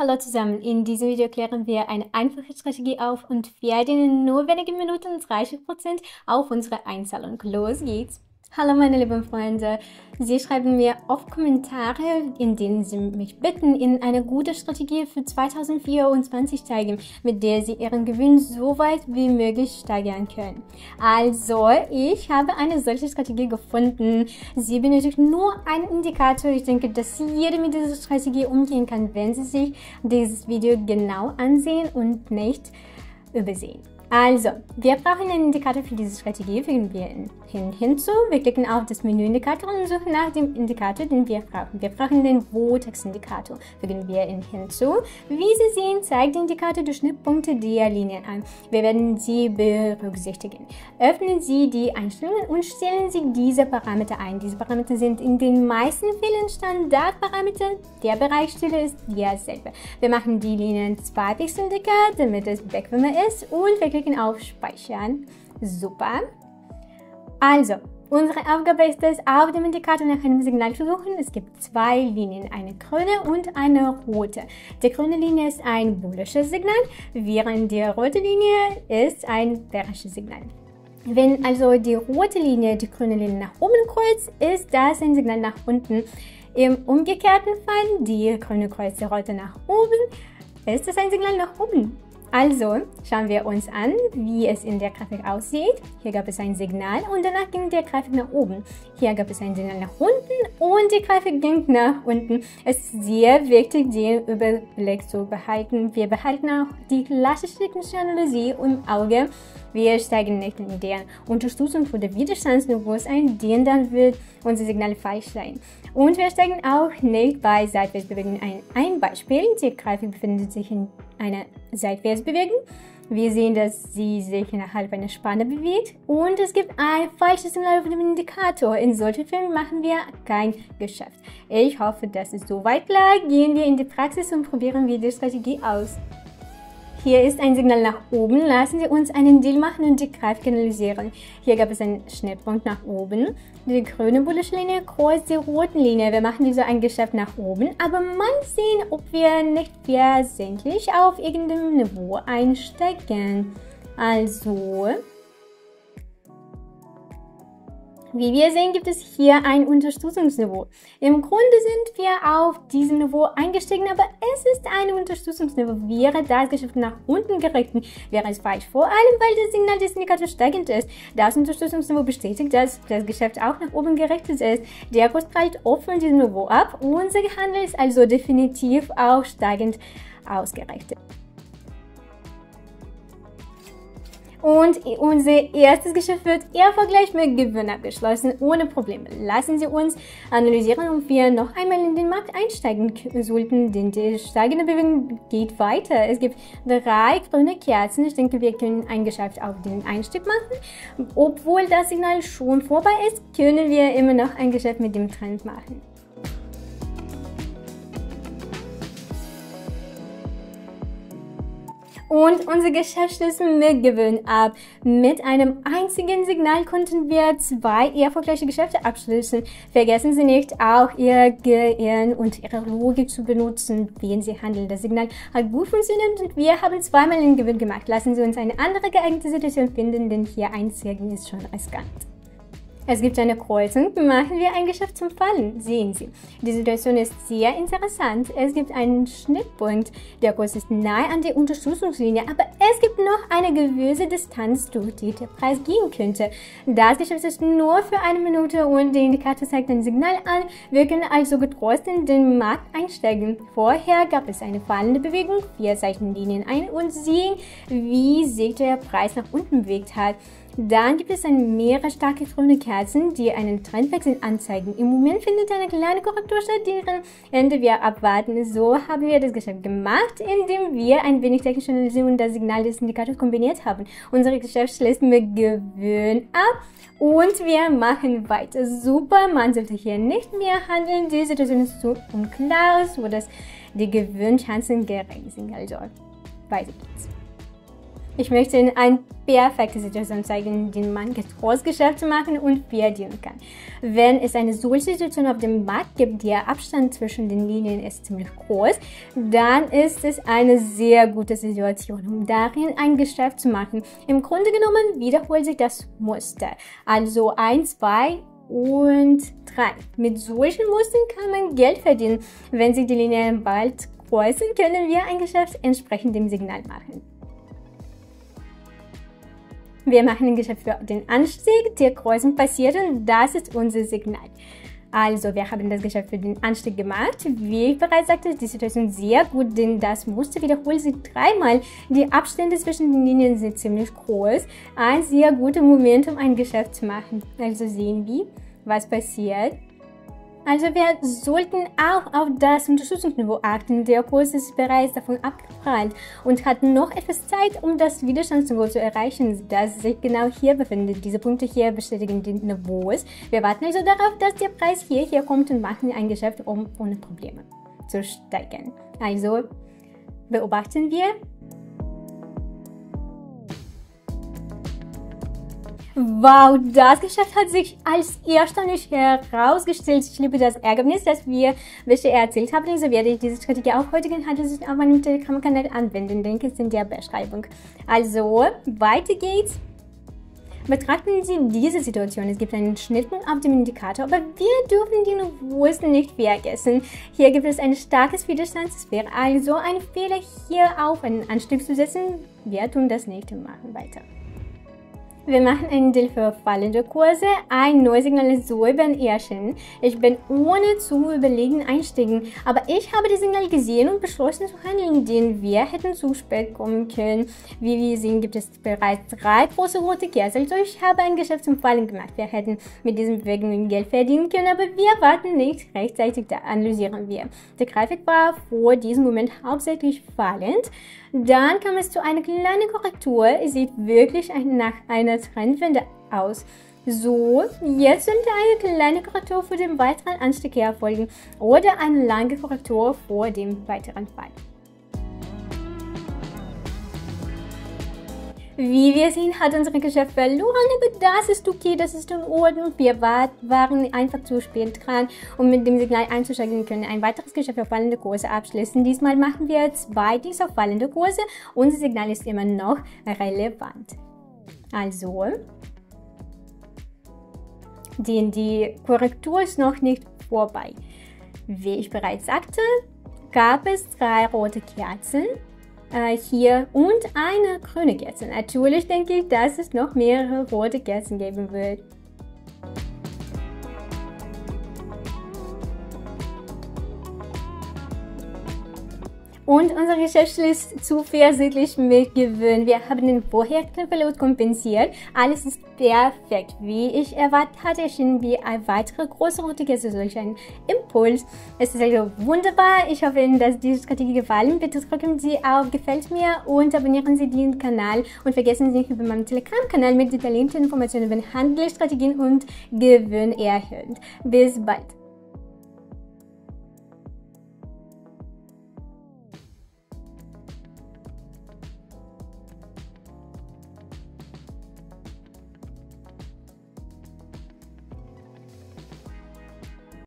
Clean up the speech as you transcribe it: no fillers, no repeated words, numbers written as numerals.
Hallo zusammen, in diesem Video klären wir eine einfache Strategie auf und werden in nur wenigen Minuten 30% auf unsere Einzahlung. Los geht's! Hallo meine lieben Freunde, Sie schreiben mir oft Kommentare, in denen Sie mich bitten, Ihnen eine gute Strategie für 2024 zeigen, mit der Sie Ihren Gewinn so weit wie möglich steigern können. Also, ich habe eine solche Strategie gefunden. Sie benötigt nur einen Indikator. Ich denke, dass jeder mit dieser Strategie umgehen kann, wenn Sie sich dieses Video genau ansehen und nicht übersehen. Also, wir brauchen einen Indikator für diese Strategie, fügen wir hinzu. Wir klicken auf das Menü-Indikator und suchen nach dem Indikator, den wir brauchen. Wir brauchen den Vortex-Indikator, fügen wir ihn hinzu. Wie Sie sehen, zeigt der Indikator die Schnittpunkte der Linien an. Wir werden sie berücksichtigen. Öffnen Sie die Einstellungen und stellen Sie diese Parameter ein. Diese Parameter sind in den meisten Fällen Standardparameter. Der Bereichsstelle ist derselbe. Wir machen die Linien 2 Pixel dicker, damit es bequemer ist, und wir klicken auf Speichern. Super. Also, unsere Aufgabe ist es, auf dem Indikator nach einem Signal zu suchen. Es gibt zwei Linien, eine grüne und eine rote. Die grüne Linie ist ein boolisches Signal, während die rote Linie ist ein bearisches Signal. Wenn also die rote Linie die grüne Linie nach oben kreuzt, ist das ein Signal nach unten. Im umgekehrten Fall, die grüne kreuzt die rote nach oben, ist es ein Signal nach oben. Also schauen wir uns an, wie es in der Grafik aussieht. Hier gab es ein Signal und danach ging der Grafik nach oben. Hier gab es ein Signal nach unten und die Grafik ging nach unten. Es ist sehr wichtig, den Überblick zu behalten. Wir behalten auch die klassische Analyse im Auge. Wir steigen nicht in deren Unterstützung oder Widerstandsniveaus ein, denn dann wird unser Signal falsch sein. Und wir steigen auch nicht bei Seitwärtsbewegungen ein. Ein Beispiel, die Grafik befindet sich in einer Seitwärtsbewegung. Wir sehen, dass sie sich innerhalb einer Spanne bewegt und es gibt ein falsches Signal auf dem Indikator. In solchen Fällen machen wir kein Geschäft. Ich hoffe, das ist soweit klar. Gehen wir in die Praxis und probieren wir die Strategie aus. Hier ist ein Signal nach oben. Lassen Sie uns einen Deal machen und die Grafik analysieren. Hier gab es einen Schnittpunkt nach oben. Die grüne bullische Linie kreuzt die rote Linie. Wir machen also ein Geschäft nach oben, aber mal sehen, ob wir nicht versehentlich auf irgendeinem Niveau einsteigen. Also, wie wir sehen, gibt es hier ein Unterstützungsniveau. Im Grunde sind wir auf diesem Niveau eingestiegen, aber es ist ein Unterstützungsniveau. Wäre das Geschäft nach unten gerichtet, wäre es falsch. Vor allem, weil das Signal des Indikators steigend ist. Das Unterstützungsniveau bestätigt, dass das Geschäft auch nach oben gerichtet ist. Der Kurs prallt oft von diesem Niveau ab. Unser Handel ist also definitiv auch steigend ausgerichtet. Und unser erstes Geschäft wird erfolgreich mit Gewinn abgeschlossen, ohne Probleme. Lassen Sie uns analysieren, ob wir noch einmal in den Markt einsteigen sollten, denn die steigende Bewegung geht weiter. Es gibt 3 grüne Kerzen. Ich denke, wir können ein Geschäft auf den Einstieg machen. Obwohl das Signal schon vorbei ist, können wir immer noch ein Geschäft mit dem Trend machen. Und unser Geschäft schließen mit Gewinn ab. Mit einem einzigen Signal konnten wir 2 erfolgreiche Geschäfte abschließen. Vergessen Sie nicht, auch Ihr Gehirn und Ihre Logik zu benutzen, wenn Sie handeln. Das Signal hat gut funktioniert und wir haben zweimal einen Gewinn gemacht. Lassen Sie uns eine andere geeignete Situation finden, denn hier einzeigen ist schon riskant. Es gibt eine Kreuzung, machen wir ein Geschäft zum Fallen. Sehen Sie, die Situation ist sehr interessant. Es gibt einen Schnittpunkt, der Kurs ist nahe an der Unterstützungslinie, aber es gibt noch eine gewisse Distanz, durch die der Preis gehen könnte. Das Geschäft ist nur für 1 Minute und der Indikator zeigt ein Signal an. Wir können also getrost in den Markt einsteigen. Vorher gab es eine fallende Bewegung, 4 Seitenlinien ein und sehen, wie sich der Preis nach unten bewegt hat. Dann gibt es mehrere starke grüne Kerzen, die einen Trendwechsel anzeigen. Im Moment findet eine kleine Korrektur statt, deren Ende wir abwarten. So haben wir das Geschäft gemacht, indem wir ein wenig technische Analyse und das Signal des Indikators kombiniert haben. Unser Geschäft schließt mit Gewinn ab und wir machen weiter. Super, man sollte hier nicht mehr handeln. Die Situation ist so unklar, sodass die Gewinnchancen gering sind. Also, weiter geht's. Ich möchte Ihnen eine perfekte Situation zeigen, in der man Großgeschäfte machen und verdienen kann. Wenn es eine solche Situation auf dem Markt gibt, der Abstand zwischen den Linien ist ziemlich groß, dann ist es eine sehr gute Situation, um darin ein Geschäft zu machen. Im Grunde genommen wiederholt sich das Muster. Also 1, 2 und 3. Mit solchen Mustern kann man Geld verdienen. Wenn sich die Linien bald kreuzen, können wir ein Geschäft entsprechend dem Signal machen. Wir machen ein Geschäft für den Anstieg, der Kreuzung passiert und das ist unser Signal. Also, wir haben das Geschäft für den Anstieg gemacht. Wie ich bereits sagte, ist die Situation sehr gut, denn das Muster wiederholt sich 3-mal. Die Abstände zwischen den Linien sind ziemlich groß. Ein sehr guter Moment, um ein Geschäft zu machen. Also sehen wir, was passiert. Also wir sollten auch auf das Unterstützungsniveau achten. Der Kurs ist bereits davon abgeprallt und hat noch etwas Zeit, um das Widerstandsniveau zu erreichen, das sich genau hier befindet. Diese Punkte hier bestätigen die Niveaus. Wir warten also darauf, dass der Preis hierher kommt und machen ein Geschäft, um ohne Probleme zu steigen. Also beobachten wir. Wow, das Geschäft hat sich als erstaunlich herausgestellt. Ich liebe das Ergebnis, das wir bisher erzielt haben. Also werde ich diese Strategie auch heute auf meinem Telegram-Kanal anwenden. Link ist in der Beschreibung. Also, weiter geht's. Betrachten Sie diese Situation. Es gibt einen Schnittpunkt auf dem Indikator, aber wir dürfen die Niveaus nicht vergessen. Hier gibt es ein starkes Widerstand. Es wäre also ein Fehler, hier auf einen Anstieg zu setzen. Wir tun das nicht und machen weiter. Wir machen einen Deal für fallende Kurse. Ein neues Signal ist soeben erschienen. Ich bin ohne zu überlegen einsteigen, aber ich habe das Signal gesehen und beschlossen zu handeln, denn wir hätten zu spät kommen können. Wie wir sehen, gibt es bereits 3 große rote Kerzen. Also ich habe ein Geschäft zum Fallen gemacht. Wir hätten mit diesem Bewegung Geld verdienen können, aber wir warten nicht rechtzeitig. Da analysieren wir. Der Grafik war vor diesem Moment hauptsächlich fallend. Dann kam es zu einer kleinen Korrektur. Es sieht wirklich nach einer Trendwende aus. So, jetzt sollte eine kleine Korrektur vor dem weiteren Anstieg erfolgen oder eine lange Korrektur vor dem weiteren Fall. Wie wir sehen, hat unser Geschäft verloren, aber das ist okay, das ist in Ordnung. Wir waren einfach zu spät dran, um mit dem Signal einzusteigen, können ein weiteres Geschäft auf fallende Kurse abschließen. Diesmal machen wir 2 Deals auf fallende Kurse. Unser Signal ist immer noch relevant. Also, die Korrektur ist noch nicht vorbei. Wie ich bereits sagte, gab es 3 rote Kerzen. Hier und eine grüne Kerze. Natürlich denke ich, dass es noch mehrere rote Kerzen geben wird. Und unser Geschäft schließt zuversichtlich mit Gewinn. Wir haben den vorherigen Verlust kompensiert. Alles ist perfekt. Wie ich erwartet hatte, erschienen wie eine weitere große rote Kerze durch einen Impuls. Es ist also wunderbar. Ich hoffe Ihnen, dass diese Strategie gefallen. Bitte drücken Sie auf Gefällt mir und abonnieren Sie den Kanal. Und vergessen Sie nicht, über meinen Telegram-Kanal mit detaillierten Informationen über Handelsstrategien und Gewinn erhöhen. Bis bald.